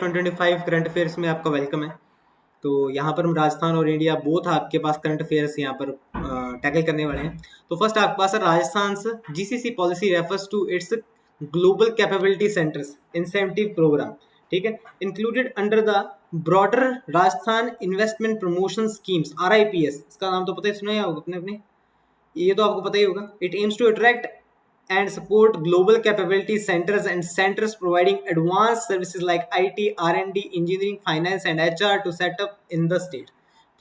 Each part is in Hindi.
2025 करंट अफेयर्स में आपका वेलकम है। तो यहाँ पर हम राजस्थान और इंडिया बोथ आपके पास करंट अफेयर्स यहाँ पर टैकल करने वाले हैं। तो फर्स्ट आपके पास है Rajasthan GCC policy refers to its global capability centers incentive program, ठीक है, included under the broader Rajasthan investment promotion schemes RIPS। इसका नाम तो पता ही सुना ही होगा अपने, ये तो आपको पता ही होगा। It aims to attract and support global capability centers and centers providing advanced services like IT, R&D, engineering, finance and HR to set up in the state।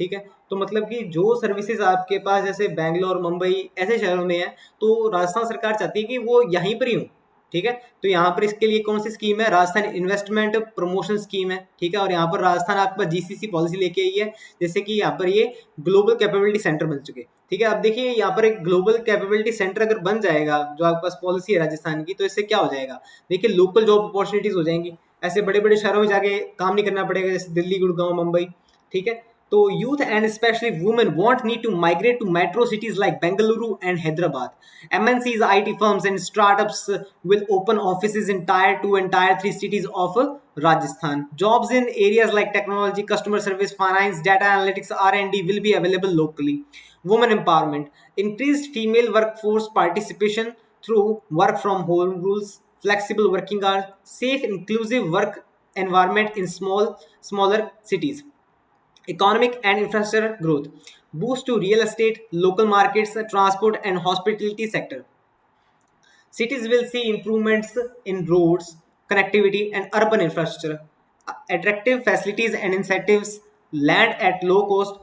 ठीक है, तो मतलब कि जो सर्विसेज आपके पास जैसे बैंगलोर, मुंबई ऐसे शहरों में है, तो राजस्थान सरकार चाहती है कि वो यहीं पर ही हो। ठीक है, तो यहाँ पर इसके लिए कौन सी स्कीम है? राजस्थान इन्वेस्टमेंट प्रमोशन स्कीम है। ठीक है, और यहाँ पर राजस्थान आपके पास GCC पॉलिसी लेके आई है, जैसे कि यहाँ पर ये ग्लोबल कैपेबिलिटी सेंटर बन चुके। ठीक है, अब देखिए यहाँ पर एक ग्लोबल कैपेबिलिटी सेंटर अगर बन जाएगा, जो आपके पास पॉलिसी है राजस्थान की, तो इससे क्या हो जाएगा? देखिए लोकल जॉब अपॉर्चुनिटीज हो जाएंगी, ऐसे बड़े बड़े शहरों में जाके काम नहीं करना पड़ेगा, जैसे दिल्ली, गुड़गांव, मुंबई। ठीक है, तो youth and especially women won't need to migrate to metro cities like Bengaluru and Hyderabad. MNCs, IT firms and startups will open offices in tier 2 and tier 3 cities of Rajasthan. Jobs in areas like technology, customer service, finance, data analytics, R&D will be available locally. Women empowerment, increased female workforce participation through work from home rules, flexible working hours, safe inclusive work environment in smaller cities. Economic and infrastructure growth, boost to real estate, local markets, transport and hospitality sector. Cities will see improvements in roads, connectivity and urban infrastructure, attractive facilities and incentives, land at low cost,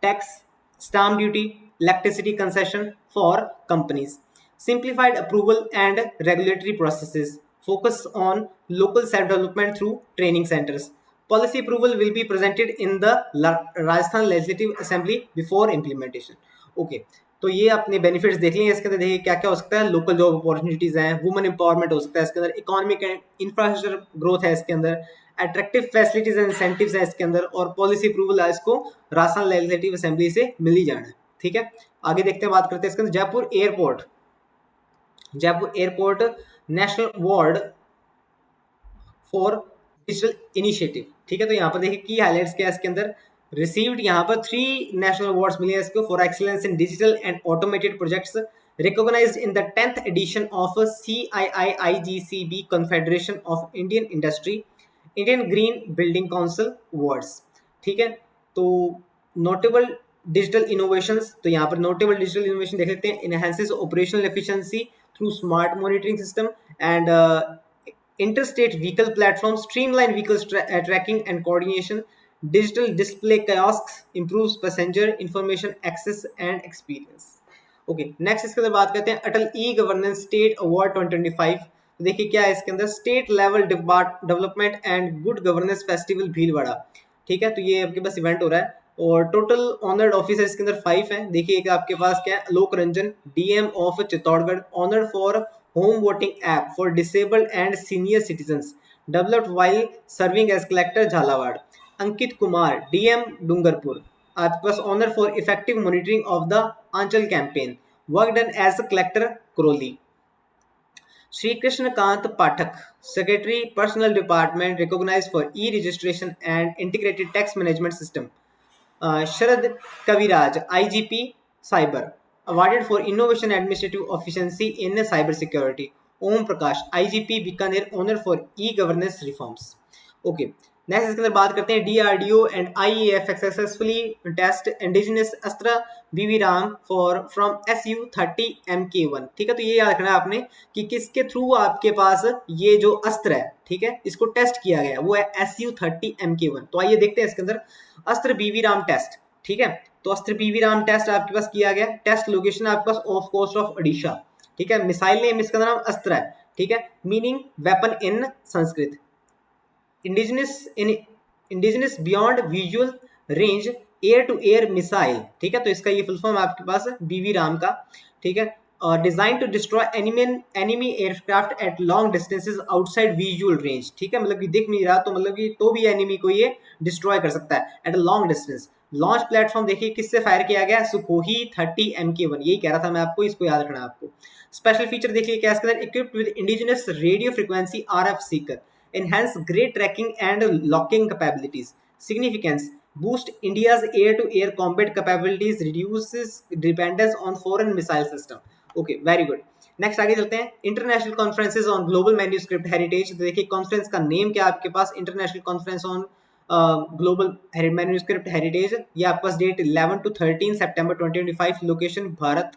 tax, stamp duty, electricity concession for companies, simplified approval and regulatory processes, focus on local self-development through training centers. Policy approval will be presented in the Rajasthan Legislative Assembly before implementation. Okay, तो ये अपने बेनिफिट्स देख लेंगे। इसके अंदर देखिए क्या क्या हो सकता है। लोकल जॉब अपॉर्चुनिटीज हैं, वुमेन एम्पावरमेंट हो सकता है इसके अंदर, इकोनॉमिक एंड इंफ्रास्ट्रक्चर ग्रोथ है इसके अंदर, अट्रैक्टिव फैसिलिटीज एंड इंसेंटिव्स है इसके अंदर, और पॉलिसी अप्रूवल है इसको राजस्थान लेजिस्लेटिव असेंबली से मिल ही जाना है। ठीक है, आगे देखते हैं, बात करते हैं इसके अंदर Jaipur airport national award for digital initiative. ठीक है, तो यहाँ पर देखिए की हाईलाइट्स क्या है इसके अंदर। रिसीव्ड यहाँ पर 3 नेशनल अवार्ड्स मिले हैं इसको for excellence in digital and automated projects, recognized in the 10th edition of CII-IGCB confederation of Indian industry, Indian green building council awards. ठीक है, तो नोटेबल डिजिटल इनोवेशंस, तो यहाँ पर नोटेबल डिजिटल इनोवेशन देख लेते हैं। Enhances operational efficiency through smart monitoring system and interstate vehicle platforms, streamline vehicle tracking and coordination, digital display kiosks, improves passenger information access and experience. Okay, next इसके अंदर बात करते हैं अटल E-गवर्नेंस स्टेट अवार्ड 2025। तो देखिए क्या है इसके अंदर, state level development and good governance festival Bhilwara. ठीक है, तो ये आपके पास इवेंट हो रहा है और टोटल ऑनर्ड ऑफिसर इसके अंदर 5 हैं। देखिए एक आपके पास क्या है, Alok Ranjan DM of Chittorgarh, honoured for home voting app for disabled and senior citizens developed while serving as collector Jhalawad. Ankit Kumar DM Dungarpur, आपके पास honor for effective monitoring of the Anchal campaign, work done as a collector Crowley. Shri Krishna Kant Pathak, Secretary Personal Department, recognized for e-registration and integrated tax management system. Sharad Kaviraj IGP Cyber, awarded for innovation administrative efficiency in cyber security. Om Prakash IGP Bikaner, honor for e-governance reforms. Okay, next इसके अंदर बात करते हैं DRDO and IAF successfully test indigenous Astra BV RAAM for from SU-30 MK1। ठीक है, तो ये याद रखना है आपने कि किसके थ्रू आपके पास ये जो अस्त्र है, ठीक है, इसको टेस्ट किया गया, वो है SU-30 MK1। तो आइए देखते हैं इसके अंदर अस्त्र BV राम टेस्ट। ठीक है, तो अस्त्र BV राम टेस्ट आपके पास किया गया, टेस्ट लोकेशन आपके पास ऑफ कोस्ट ऑफ ओडिशा। ठीक है, मिसाइल नेम इसका नाम अस्त्र है। ठीक है, meaning weapon in Sanskrit, indigenous beyond visual range air to air missile. ठीक है, तो इसका ये फुल फॉर्म आपके पास BV राम का। ठीक है, design to destroy enemy aircraft at long distances outside visual range. ठीक है, मतलब कि दिख नहीं रहा तो मतलब कि तो भी एनिमी को ये डिस्ट्रॉय कर सकता है at a long distance. Launch platform देखिए किससे फायर किया गया, सुखोई 30 MK1। यही कह रहा था मैं आपको, इसको याद रखना है आपको। स्पेशल फीचर देखिए क्या इसके अंदर, equipped with indigenous radio frequency RF Sikar, enhance great tracking and locking capabilities. Significance: boost India's air-to-air combat capabilities, reduces dependence on foreign missile system. Okay, very good. Next आगे चलते हैं, international conferences on global manuscript heritage. तो देखिए कॉन्फ्रेंस का नेम क्या है आपके पास, international conference on global manuscript heritage. ये आपके पास डेट 11 to 13 सितंबर 2025, location Bharat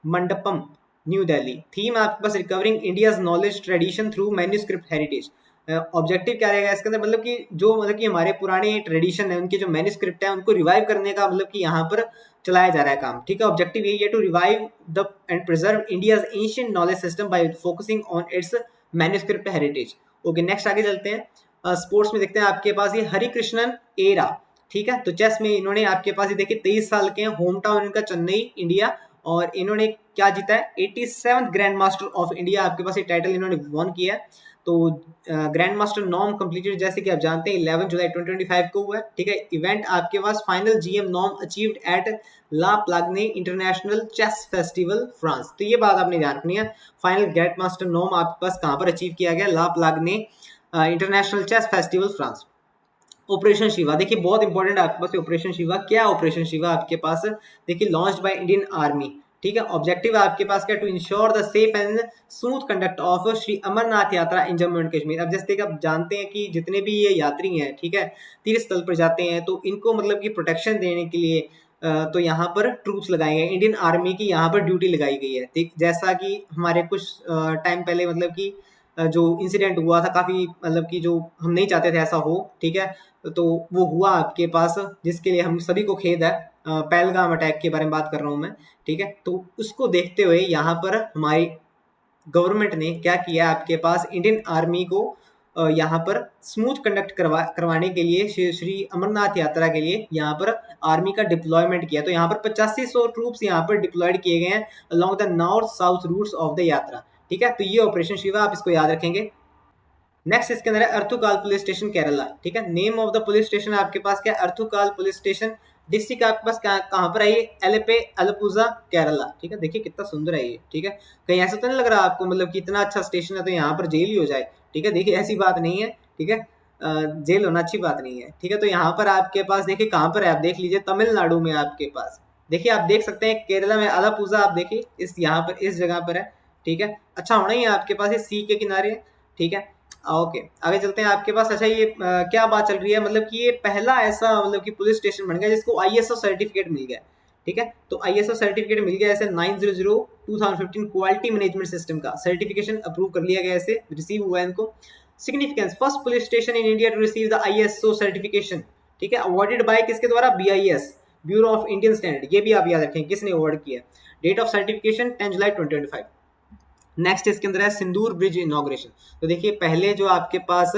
Mandapam new Delhi. Theme आपके पास recovering India's knowledge tradition through manuscript heritage. Objective क्या रहेगा इसके अंदर, मतलब कि जो मतलब कि हमारे पुराने ट्रेडिशन है उनके जो मैन्यूस्क्रिप्ट है उनको रिवाइव करने का मतलब कि यहाँ पर चलाया जा रहा है काम, ठीक है। ऑब्जेक्टिव यही है, to revive the and preserve India's ancient knowledge system by focusing on its manuscript heritage. Okay, next आगे चलते हैं। स्पोर्ट्स में देखते हैं आपके पास ये हरिकृष्णन एरा, ठीक है। तो चेस में इन्होंने आपके पास ये देखिए 23 साल के हैं, होम टाउन इनका चेन्नई इंडिया, और इन्होंने क्या जीता है, 87th grand master of India आपके पास ये टाइटल इन्होंने वन किया है। तो ग्रैंड मास्टर नॉर्म कंप्लीटेड जैसे कि आप जानते हैं 11 जुलाई 2025 को हुआ है, ठीक है। इवेंट आपके पास final GM norm achieved at La Plagne international chess festival France. तो ये बात आपने ध्यान रखनी है, फाइनल ग्रैंड मास्टर नॉर्म आपके पास कहाँ पर अचीव किया गया, La Plagne international chess festival France. Operation Shiva, देखिए बहुत इंपॉर्टेंट आपके पास ऑपरेशन शिवा। क्या ऑपरेशन शिवा आपके पास, देखिए लॉन्च्ड बाय इंडियन आर्मी, ठीक है। ऑब्जेक्टिव आपके पास क्या, to ensure the safe and smooth conduct of Shri Amarnath yatra in Jammu and Kashmir. अब जैसे कि आप जानते हैं कि जितने भी ये यात्री हैं, ठीक है, तीर्थ स्थल पर जाते हैं तो इनको मतलब कि प्रोटेक्शन देने के लिए तो यहाँ पर ट्रूप्स लगाए गए, इंडियन आर्मी की यहाँ पर ड्यूटी लगाई गई है, ठीक। जैसा कि हमारे कुछ टाइम पहले मतलब कि जो इंसिडेंट हुआ था काफी मतलब कि जो हम नहीं चाहते थे ऐसा हो, ठीक है, तो वो हुआ आपके पास, जिसके लिए हम सभी को खेद है। पहलगाम अटैक के बारे में बात कर रहा हूँ मैं, ठीक है। तो उसको देखते हुए यहाँ पर हमारी गवर्नमेंट ने क्या किया, आपके पास इंडियन आर्मी को यहाँ पर स्मूथ कंडक्ट करवाने के लिए श्री अमरनाथ यात्रा के लिए यहाँ पर आर्मी का डिप्लॉयमेंट किया। तो यहाँ पर 8500 ट्रूप्स यहाँ पर डिप्लॉयड किए गए हैं along the north south routes of the yatra, ठीक है। तो ये ऑपरेशन शिवा, आप इसको याद रखेंगे। नेक्स्ट इसके अंदर है अर्थुकाल पुलिस स्टेशन केरला, ठीक है। Name of the police station आपके पास क्या, अर्थुकाल पुलिस स्टेशन। डिस्ट्रिक्ट आपके पास कहाँ पर है ये, एलेपे अलपुजा केरला, ठीक है। देखिए कितना सुंदर है ये, ठीक है। कहीं ऐसा तो नहीं लग रहा आपको मतलब कि इतना अच्छा स्टेशन है तो यहाँ पर जेल ही हो जाए, ठीक है। देखिए ऐसी बात नहीं है, ठीक है, जेल होना अच्छी बात नहीं है, ठीक है। तो यहाँ पर आपके पास देखिए कहाँ पर है, आप देख लीजिए तमिलनाडु में आपके पास, देखिए आप देख सकते हैं केरला में अलपुजा, आप देखिए इस यहाँ पर इस जगह पर है, ठीक है। अच्छा होना ही है आपके पास, ये सी के किनारे है, ठीक है। ओके, आगे चलते हैं आपके पास। अच्छा ये क्या बात चल रही है, मतलब कि ये पहला ऐसा मतलब कि पुलिस स्टेशन बन गया जिसको आईएसओ सर्टिफिकेट मिल गया, ठीक है। तो आईएसओ सर्टिफिकेट मिल गया, ऐसे 900/2015 क्वालिटी मैनेजमेंट सिस्टम का सर्टिफिकेशन अप्रूव कर लिया गया, ऐसे रिसीव हुआ है इनको। Significance, first police station in India to receive the ISO certification, ठीक है, अवॉर्डेड बाय किसके द्वारा, BIS, bureau of Indian standard. ये भी आप याद रखें किसने अवार्ड किया। डेट ऑफ सर्टिफिकेशन 10 जुलाई 2025। नेक्स्ट इसके अंदर है सिंदूर ब्रिज इनॉग्रेशन। तो देखिए पहले जो आपके पास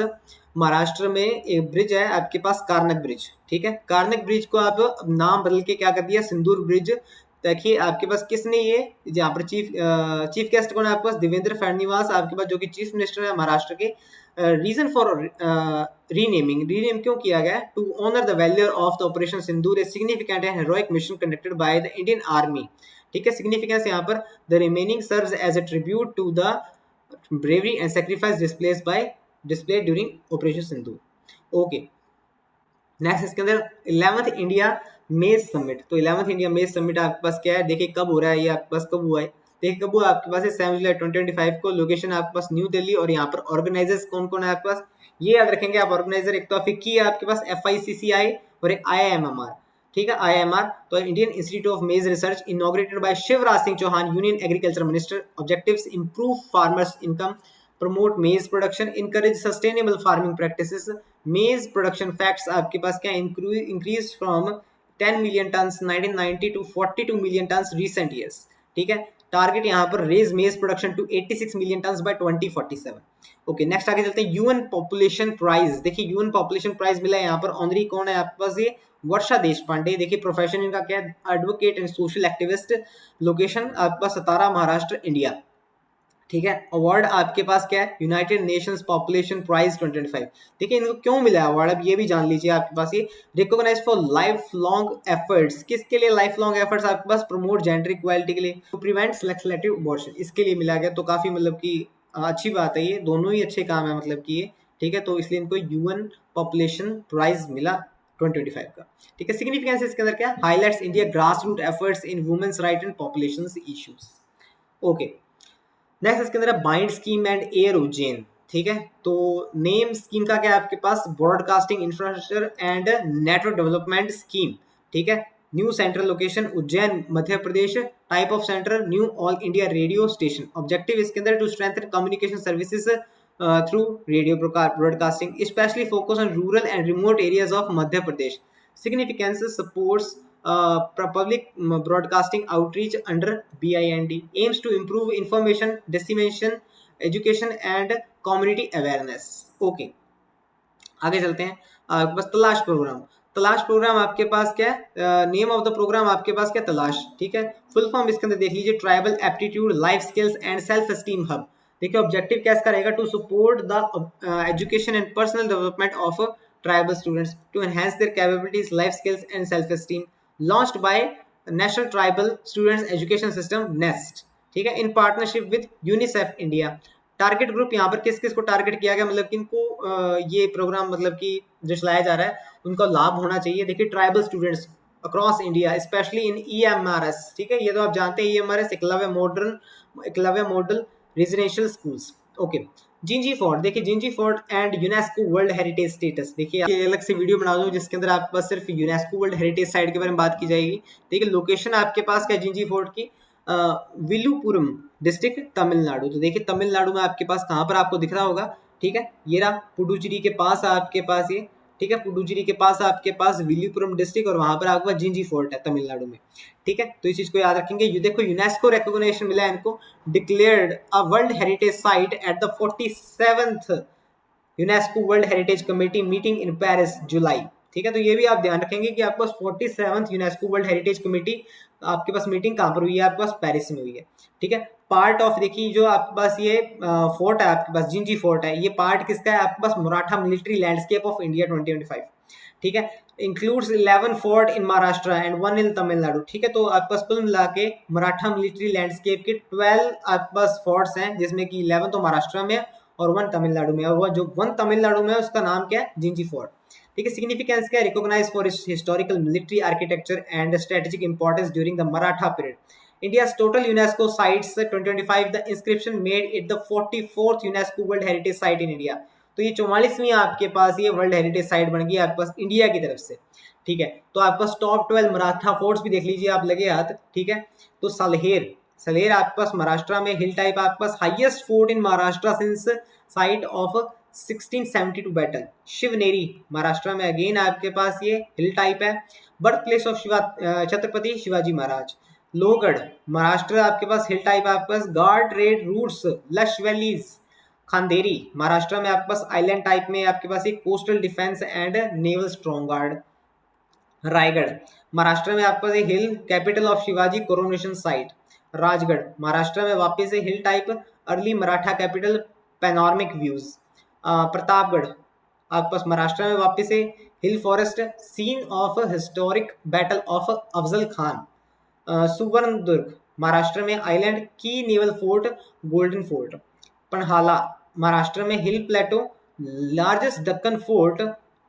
महाराष्ट्र में एक ब्रिज है आपके पास कारनक ब्रिज, ठीक है। कारनक ब्रिज को आप नाम बदल के क्या कर दिया, सिंदूर ब्रिज। देखिए आपके पास किसने ये, जहाँ पर चीफ गेस्ट कौन है आपके पास, देवेंद्र फडणवीस आपके पास, जो कि चीफ मिनिस्टर है महाराष्ट्र के। रीजन फॉर रीनेम क्यों किया गया, to honour the value of the operation Sindoor, a significant and heroic mission conducted by the Indian army, ठीक है। सिग्निफिकेंस यहाँ पर, the remaining serves as a tribute to the bravery and sacrifice displayed during operation Sindoor. Okay, next इसके अंदर 11th इंडिया मेज समिट। तो 11th इंडिया मेज समिट आपके पास क्या है, देखिए कब हो रहा है ये, आपके पास कब हुआ है, देखिए कब हुआ आपके पास है 7 जुलाई 2025 को। लोकेशन आपके पास न्यू दिल्ली, और यहाँ पर ऑर्गेनाइजर्स कौन कौन है आपके पास, ये याद रखेंगे आप। ऑर्गेनाइजर एक तो फिक्की है आपके पास, FICCI, और एक IIMR, ठीक है, IIMR। तो Indian institute of maize research, inaugurated by Shivraj Singh Chouhan, union agriculture minister. Objectives, improve farmers income, promote maize production, encourage sustainable farming practices. Maize production facts आपके पास क्या, increase from 10 million ton 1990 to 42 million ton recent years, ठीक है। टारगेट यहाँ पर raise maize production to 86 million ton by 2047। Okay, next आगे चलते हैं। यूएन पॉपुलेशन प्राइज, देखिए यूएन पॉपुलेशन प्राइज मिला है यहाँ पर, ऑनरी कौन है आपके पास, ये वर्षा देश पांडे। देखिए प्रोफेशन इनका क्या है, advocate and social activist. Location आपके पास सतारा, महाराष्ट्र, इंडिया, ठीक है। अवार्ड आपके पास क्या है, यूनाइटेड नेशंस पॉपुलेशन प्राइज 2025। देखिए इनको क्यों मिला अवार्ड, अब ये भी जान लीजिए आपके पास। ये recognize for life long efforts, किसके लिए लाइफ लॉन्ग एफर्ट्स आपके पास, प्रमोट जेंडर इक्वालिटी के लिए, टू प्रिवेंट सेलेक्टिव अबॉर्शन, इसके लिए मिला गया। तो काफी मतलब कि अच्छी बात है, ये दोनों ही अच्छे काम है मतलब कि ये, ठीक है, तो इसलिए इनको यूएन पॉपुलेशन प्राइज मिला 2025 का। ठीक है, सिग्निफिकेंस इसके अंदर क्या, highlights India grass root efforts in women's right and population issues. Okay, next इसके अंदर है BIND scheme and AIR Ujjain. ठीक है, तो नेम स्कीम का क्या है आपके पास, broadcasting infrastructure and network development scheme. ठीक है, new central location Ujjain Madhya Pradesh, type of center new all India radio station. Objective इसके अंदर to strengthen communication services through radio broadcasting, specially focus on rural and remote areas of Madhya Pradesh. Significance supports public broadcasting outreach under BIND, aims to improve information dissemination, education and community awareness। Okay, आगे चलते हैं। बस तलाश प्रोग्राम, तलाश प्रोग्राम आपके पास क्या है, नेम ऑफ द प्रोग्राम आपके पास क्या, तलाश। ठीक है, फुल फॉर्म इसके अंदर देख लीजिए, tribal aptitude life skills and self esteem hub. देखिए ऑब्जेक्टिव क्या इसका रहेगा, to support the education and personal development of tribal students to enhance their capabilities life skills and self esteem, launched by National Tribal Students Education System NEST। ठीक है, in partnership with UNICEF India. Target group यहाँ पर किस किस को टारगेट किया गया, मतलब कि इनको ये प्रोग्राम मतलब कि जो चलाया जा रहा है उनको लाभ होना चाहिए। देखिए tribal students across India, specially in EMRS। ठीक है, ये तो आप जानते हैं EMRS Eklavya model residential schools. Okay, Gingee fort, देखिए Gingee fort and UNESCO world heritage status. देखिए अलग से वीडियो बना दूं जिसके अंदर आपके पास सिर्फ यूनेस्को वर्ल्ड हेरिटेज साइट के बारे में बात की जाएगी। देखिए लोकेशन आपके पास क्या, जिंजी फोर्ट की विलुपुरम डिस्ट्रिक्ट तमिलनाडु। तो देखिए तमिलनाडु में आपके पास कहाँ पर आपको दिख रहा होगा, ठीक है, ये रहा पुडुचेरी के पास आपके पास ये, ठीक है, पुडुचेरी के पास आपके पास विलुपुरम डिस्ट्रिक्ट और वहां पर आपके पास जिंजी फोर्ट है तमिलनाडु में। ठीक है, तो इस चीज को याद रखेंगे। ये देखो यूनेस्को रिकॉग्निशन मिला है इनको, declared a world heritage site at the 47th UNESCO world heritage committee meeting in Paris जुलाई। ठीक है, तो ये भी आप ध्यान रखेंगे कि आपके पास 47th UNESCO world heritage committee आपके पास मीटिंग कहाँ पर हुई है, आपके पास पेरिस में हुई है। ठीक है, पार्ट ऑफ देखिए जो आपके पास ये फोर्ट है, आपके पास जिंजी फोर्ट है, ये पार्ट किसका है, आपके पास Maratha military landscape of India 2025। ठीक है, includes 11 fort in Maharashtra and 1 in Tamil Nadu. ठीक है, तो आपके पास कुल मिला के मराठा मिलिट्री लैंडस्केप के 12 आपके पास फोर्ट्स हैं, जिसमें कि 11 तो महाराष्ट्र में और 1 तमिलनाडु में, और जो 1 तमिलनाडु में है उसका नाम क्या है, जिंजी फोर्ट। ठीक है, सिग्निफिकेंस क्या है, recognize for its historical military architecture and strategic importance during the Maratha period. India's total UNESCO sites 2025, the inscription made it the 44th UNESCO World Heritage Site in India। तो ये 44वीं आपके पास ये वर्ल्ड हेरिटेज साइट बन गई आपके पास इंडिया की तरफ से। ठीक है, तो आपके पास टॉप 12 मराठा फोर्ट्स भी देख लीजिए आप लगे हाथ। ठीक है, तो सलेर आपके पास महाराष्ट्र में, हिल टाइप आपके पास highest fort in Maharashtra since site of 1672 battle. Shivneri Maharashtra में अगेन आपके पास ये हिल टाइप है, birth place of Chhatrapati Shivaji Maharaj. Lohagad Maharashtra आपके पास हिल टाइप आपके पास, guard red routes lush valleys. Khanderi Maharashtra में आपके पास आइलैंड टाइप में आपके पास एक coastal defence and naval strong guard. Raigad Maharashtra में आपके पास एक hill capital of Shivaji coronation site. Rajgad Maharashtra में वापस से hill type early Maratha capital panoramic views. Pratapgad आपके पास महाराष्ट्र में वापस से hill forest scene of historic battle of Afzal Khan. Suvarnadurg Maharashtra में आइलैंड की naval fort golden fort. Panhala Maharashtra में hill plateau largest Deccan fort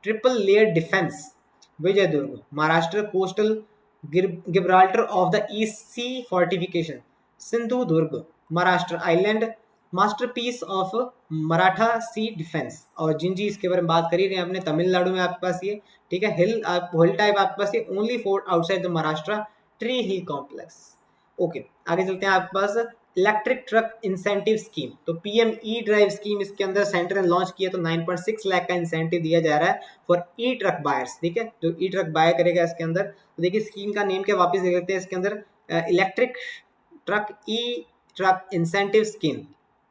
triple layer defence. Vijaydurg Maharashtra coastal Gibraltar of the east sea fortification. Sindhudurg Maharashtra island masterpiece of Maratha sea defence. और जिंजी इसके बारे में बात कर ही रहे हैं अपने तमिलनाडु में आपके पास ये। ठीक है, हिल टाइप आपके पास ये only fort outside the Maharashtra tree hill complex. Okay, आगे चलते हैं आपके पास इलेक्ट्रिक ट्रक इंसेंटिव स्कीम। तो PM E-ड्राइव स्कीम इसके अंदर सेंटर ने लॉन्च किया, तो 9.6 लाख का इंसेंटिव दिया जा रहा है फॉर ई ट्रक बायर्स। ठीक है, जो ई ट्रक बाय करेगा इसके अंदर, तो देखिए स्कीम का नेम क्या वापस देख लेते हैं इसके अंदर, electric truck truck incentive scheme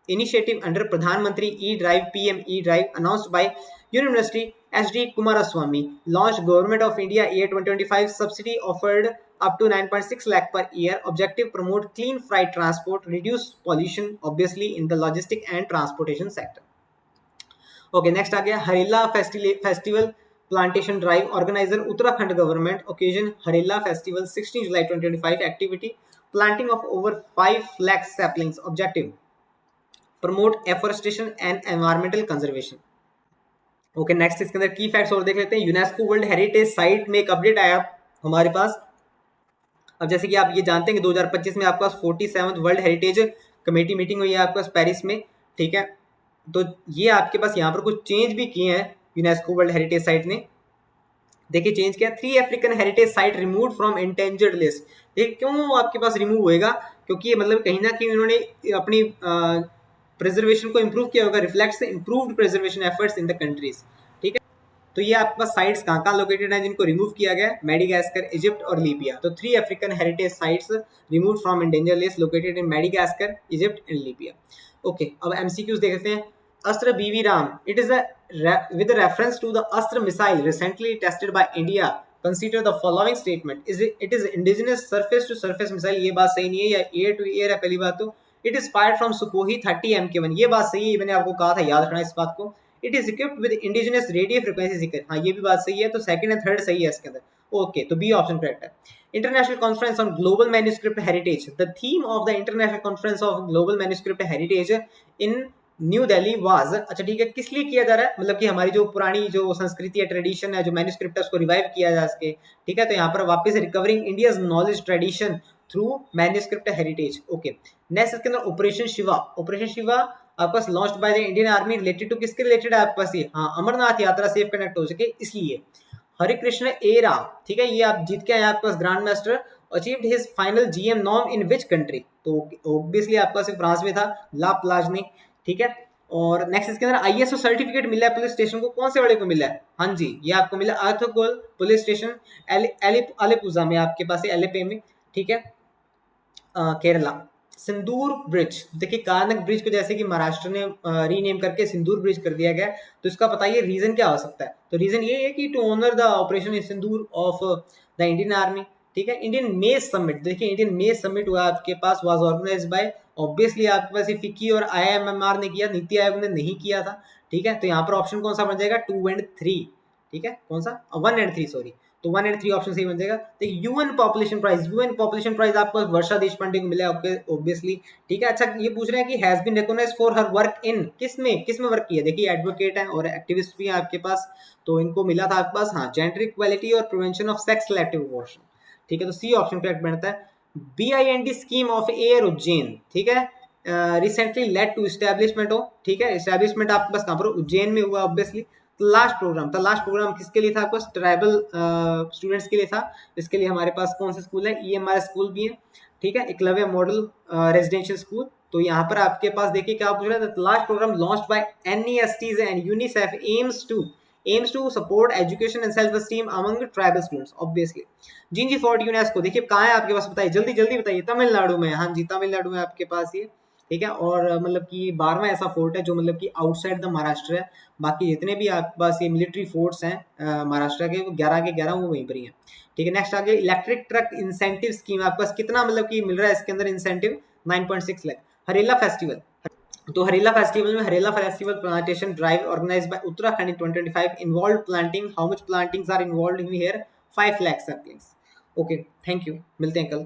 initiative under प्रधानमंत्री E drive PM E drive announced by Union Ministry SD Kumaraswamy, launched Government of India year 2025, subsidy offered up to 9.6 lakh per year. Objective promote clean freight transport, reduce pollution obviously in the logistic and transportation sector. Okay, next आ गया Harela festival plantation drive. Organiser Uttarakhand government. Occasion Harela festival 16 July 2025। Activity planting of over 5 lakh saplings. Objective promote afforestation and environmental conservation. Okay next इसके अंदर की फैक्ट्स और देख लेते हैं। यूनेस्को वर्ल्ड हेरिटेज साइट में एक अपडेट आया हमारे पास। अब जैसे कि आप ये जानते हैं कि 2025 में आपके पास 47th world heritage committee meeting हुई है आपके पास पेरिस में, ठीक है। तो ये आपके पास यहाँ पर कुछ चेंज भी किए हैं यूनेस्को वर्ल्ड हेरिटेज साइट ने। देखिए चेंज किया, 3 African heritage site removed from endangered list. देखिए क्यों आपके पास रिमूव होएगा, क्योंकि ये मतलब कहीं ना कहीं उन्होंने अपनी प्रिजर्वेशन को इंप्रूव किया होगा, reflects improved preservation efforts in the countries, ठीक है। तो ये आपके पास साइट्स कहाँ कहाँ लोकेटेड हैं जिनको रिमूव किया गया, मेडिगास्कर, इजिप्ट और लीबिया। तो 3 African heritage sites removed from endangered list located in Madagascar, Egypt and Libya. Okay अब एमसीक्यूज देखते हैं। Astra BV RAAM, it is with reference to the Astra missile recently tested by India, consider the following statement. It is indigenous surface to surface missile, ये बात सही नहीं है, या air to air है पहली बात तो। It is fired from Sukhoi 30 MK1, ये बात सही है, मैंने आपको कहा था याद रखना इस बात को। It is equipped with indigenous radio frequency seeker, हाँ ये भी बात सही है, तो सेकंड एंड थर्ड सही है इसके अंदर। ओके तो बी ऑप्शन करेक्ट है। International Conference on Global Manuscript Heritage, the theme of the International Conference of Global Manuscript Heritage in new Delhi was, अच्छा ठीक है, किस लिए किया जा रहा है, मतलब कि हमारी जो पुरानी जो संस्कृति है, ट्रेडिशन है, जो मैन्युस्क्रिप्ट है उसको रिवाइव किया जा सके, ठीक है। तो यहाँ पर वापस recovering India's knowledge tradition through manuscript heritage. Okay next इसके अंदर ऑपरेशन शिवा, ऑपरेशन शिवा आपके पास launched by the Indian army, related to किसके रिलेटेड है आपके पास ये, हाँ अमरनाथ यात्रा सेफ कनेक्ट हो सके इसलिए। हरे कृष्ण एरा, ठीक है, ये आप जीत के आए आपके पास grand master, achieved his final GM norm in which country, तो ऑब्वियसली आपके पास फ्रांस में था, ला प्लाज्ने, ठीक है। और नेक्स्ट इसके अंदर आईएसओ सर्टिफिकेट मिला है पुलिस स्टेशन को, कौन से वाले को मिला है, हाँ जी ये आपको मिला अर्थकोल पुलिस स्टेशन अलीपुजा में आपके पास है, एलएपी में, ठीक है, केरला। सिंदूर ब्रिज, देखिए कानक ब्रिज को जैसे कि महाराष्ट्र ने रीनेम करके सिंदूर ब्रिज कर दिया गया, तो इसका बताइए रीजन क्या हो सकता है। तो रीजन ये है कि to honour the operation in Sindoor of the Indian army, ठीक है। इंडियन मेज समिट, देखिए इंडियन मेज समिट हुआ आपके पास, वाज ऑर्गेनाइज्ड बाय, ऑब्वियसली आपके पास फिक्की और आईएमएमआर ने किया, नीति आयोग ने नहीं किया था, ठीक है। तो यहाँ पर ऑप्शन कौन सा बन जाएगा, 2 और 3, ठीक है, कौन सा 1 और 3 सॉरी, तो 1 और 3 ऑप्शन सही बन जाएगा। देखिए UN population prize, UN population prize आपको वर्षा देशपांडे को मिला है ऑब्वियसली, ठीक है। अच्छा ये पूछ रहे हैं कि has been recognized for her work in, किसमें वर्क किया, देखिए एडवोकेट है और एक्टिविस्ट भी है आपके पास, तो इनको मिला था आपके पास, हाँ जेंडर इक्वालिटी और prevention of sex selective abortion, ठीक है। तो सी ऑप्शन करेक्ट बनता है। BIND scheme of air Ujjain, ठीक है, रिसेंटली लेड टू एस्टैब्लिशमेंट हो, ठीक है, एस्टैब्लिशमेंट आपके पास कहाँ पर उज्जैन में हुआ ऑब्वियसली। लास्ट प्रोग्राम किसके लिए था आपके पास, ट्राइबल स्टूडेंट्स के लिए था। इसके लिए हमारे पास कौन सा स्कूल है, EMR स्कूल भी है, ठीक है, एकलव्य मॉडल रेजिडेंशियल स्कूल। तो यहाँ पर आपके पास देखिए क्या पूछ रहा है, last program launched by NESTs and UNICEF aims to support education and self esteem among tribal students obviously। Gingee fort UNESCO, देखिए कहाँ है आपके पास, बताइए जल्दी जल्दी बताइए, तमिलनाडु में, हाँ जी तमिलनाडु में आपके पास ये, ठीक है। और मतलब कि 12वां ऐसा फोर्ट है जो मतलब कि आउटसाइड द महाराष्ट्र है, बाकी जितने भी आपके पास ये मिलिट्री फोर्ट्स हैं महाराष्ट्र के, वो 11 के 11 वो वहीं पर ही हैं, ठीक है। नेक्स्ट आगे इलेक्ट्रिक ट्रक इंसेंटिव स्कीम, आपके पास कितना मतलब कि मिल रहा है इसके अंदर इंसेंटिव, 9.6 लाख। हरेला फेस्टिवल, तो हरेला फेस्टिवल में Harela festival plantation drive organised by Uttarakhand in 2025 involve planting, how much plantings are involved in here, 5 lakh saplings. Okay thank you, मिलते हैं कल।